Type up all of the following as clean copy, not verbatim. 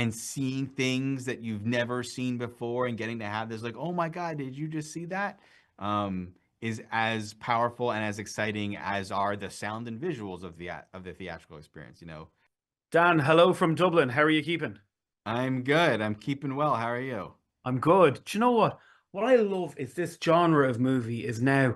and seeing things that you've never seen before and getting to have this like, oh my God, did you just see that? Is as powerful and as exciting as are the sound and visuals of the theatrical experience, you know. Dan, hello from Dublin. How are you keeping? I'm good. I'm keeping well. How are you? I'm good. Do you know what? What I love is this genre of movie is now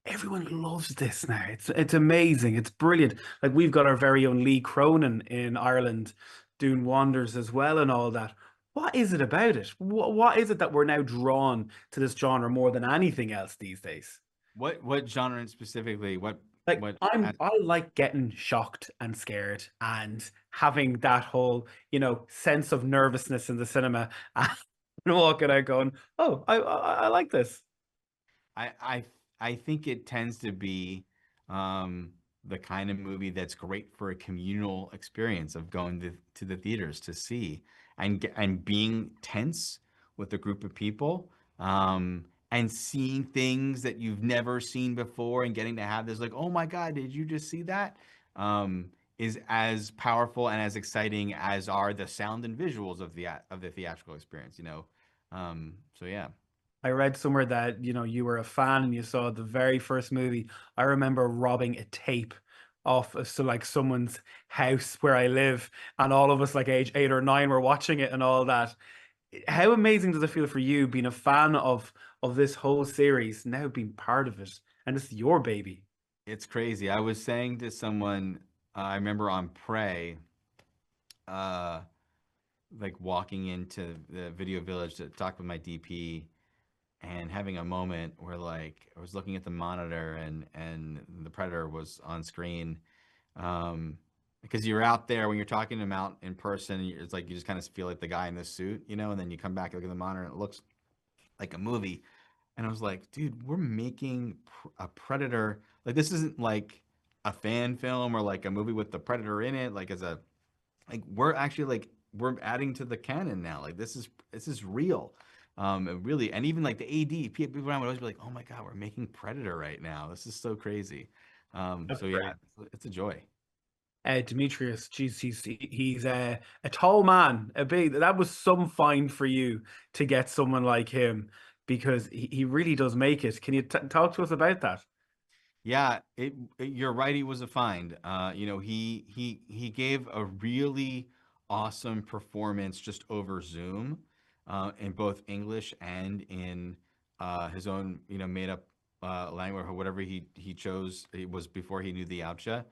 everyone loves this now. It's amazing. It's brilliant. Like we've got our very own Lee Cronin in Ireland doing wonders as well and all that. What is it about it? What is it that we're now drawn to this genre more than anything else these days? What genre specifically? Like What I like getting shocked and scared and having that whole, sense of nervousness in the cinema and walking out going, "Oh, I like this." I I I think it tends to be the kind of movie that's great for a communal experience of going to the theaters to see and being tense with a group of people, and seeing things that you've never seen before and getting to have this like, oh my God, did you just see that? Is as powerful and as exciting as are the sound and visuals of the theatrical experience, you know. So yeah. I read somewhere that, you were a fan and you saw the very first movie. I remember robbing a tape off so like someone's house where I live, and all of us like age 8 or 9 were watching it and all that. How amazing does it feel for you being a fan of this whole series, now being part of it, and it's your baby? It's crazy. I was saying to someone, I remember on Prey, uh, like walking into the video village to talk with my DP and having a moment where like I was looking at the monitor and the Predator was on screen. Because you're out there when you're talking to him out in person, it's like you just kind of feel like the guy in the suit, you know, and then you come back, look at the monitor, and it looks like a movie. And I was like, dude, we're making a Predator. Like, this isn't like a fan film or like a movie with the Predator in it. Like, we're actually like, we're adding to the canon now. Like, this is real. And really, and even like the AD, people around would always be like, oh my God, we're making Predator right now. This is so crazy. That's So yeah, brilliant. it's a joy. Demetrius, geez, he's a tall man, a big. That was some find for you to get someone like him because he really does make it. Can you t talk to us about that? Yeah, you're right. He was a find. You know, he gave a really awesome performance just over Zoom, in both English and in his own, you know, made up language or whatever he chose. It was before he knew the Ouija.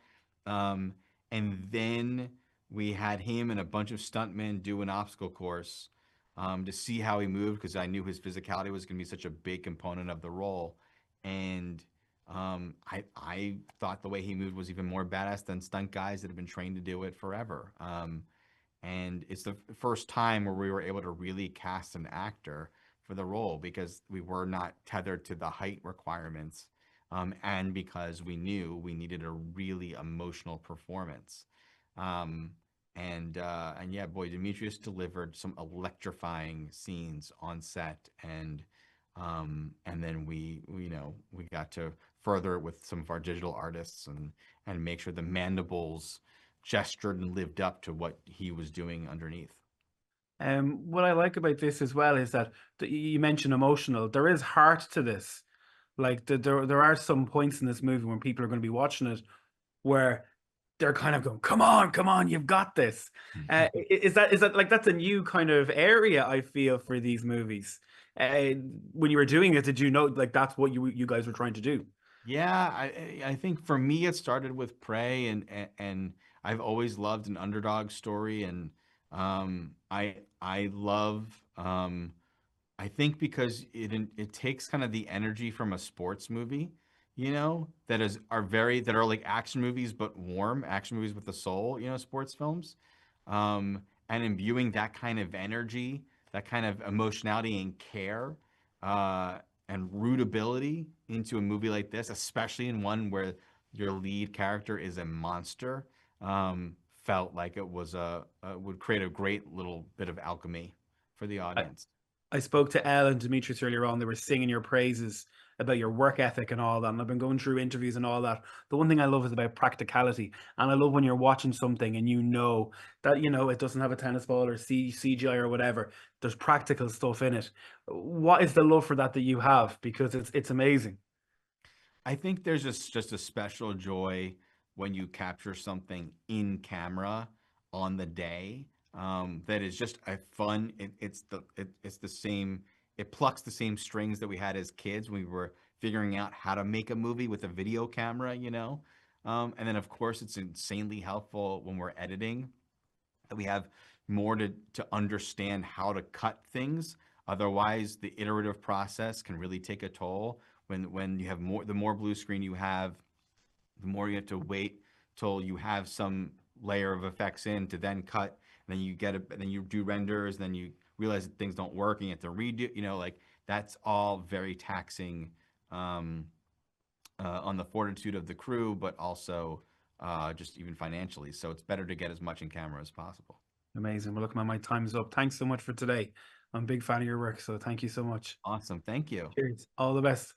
Um, and then we had him and a bunch of stuntmen do an obstacle course, to see how he moved because I knew his physicality was going to be such a big component of the role, and I thought the way he moved was even more badass than stunt guys that have been trained to do it forever. And it's the first time where we were able to really cast an actor for the role because we were not tethered to the height requirements, and because we knew we needed a really emotional performance. Um, and yeah, boy, Demetrius delivered some electrifying scenes on set, and then you know, we got to further it with some of our digital artists and make sure the mandibles gestured and lived up to what he was doing underneath. What I like about this as well is that you mentioned emotional. There is heart to this. Like there are some points in this movie when people are going to be watching it where they're kind of going, come on, you've got this." Is that like that's a new kind of area I feel for these movies? When you were doing it, did you know like that's what you guys were trying to do? Yeah, I think for me it started with Prey, and I've always loved an underdog story, and I love, I think because it takes kind of the energy from a sports movie, you know, that are like action movies but warm action movies with a soul, you know, sports films, and imbuing that kind of energy, that kind of emotionality and care, uh, and rootability into a movie like this, especially in one where your lead character is a monster, felt like it was would create a great little bit of alchemy for the audience. I spoke to Elle and Demetrius earlier on. They were singing your praises about your work ethic and all that. And I've been going through interviews and all that. The one thing I love is about practicality. And I love when you're watching something and you know that, you know, it doesn't have a tennis ball or CGI or whatever. There's practical stuff in it. What is the love for that you have? Because it's amazing. I think there's just a special joy when you capture something in camera on the day, that is just a fun. It's the same. It plucks the same strings that we had as kids when we were figuring out how to make a movie with a video camera, you know. And then of course it's insanely helpful when we're editing that we have more to understand how to cut things. Otherwise, the iterative process can really take a toll. When you have more, the more blue screen you have, the more you have to wait till you have some layer of effects in to then cut. And then you get it, and then you do renders, and then you realize that things don't work, and you have to redo. You know, like that's all very taxing, um, on the fortitude of the crew, but also just even financially. So it's better to get as much in camera as possible. Amazing. Well, look, man, my time's up. Thanks so much for today. I'm a big fan of your work. So thank you so much. Awesome. Thank you. Cheers. All the best.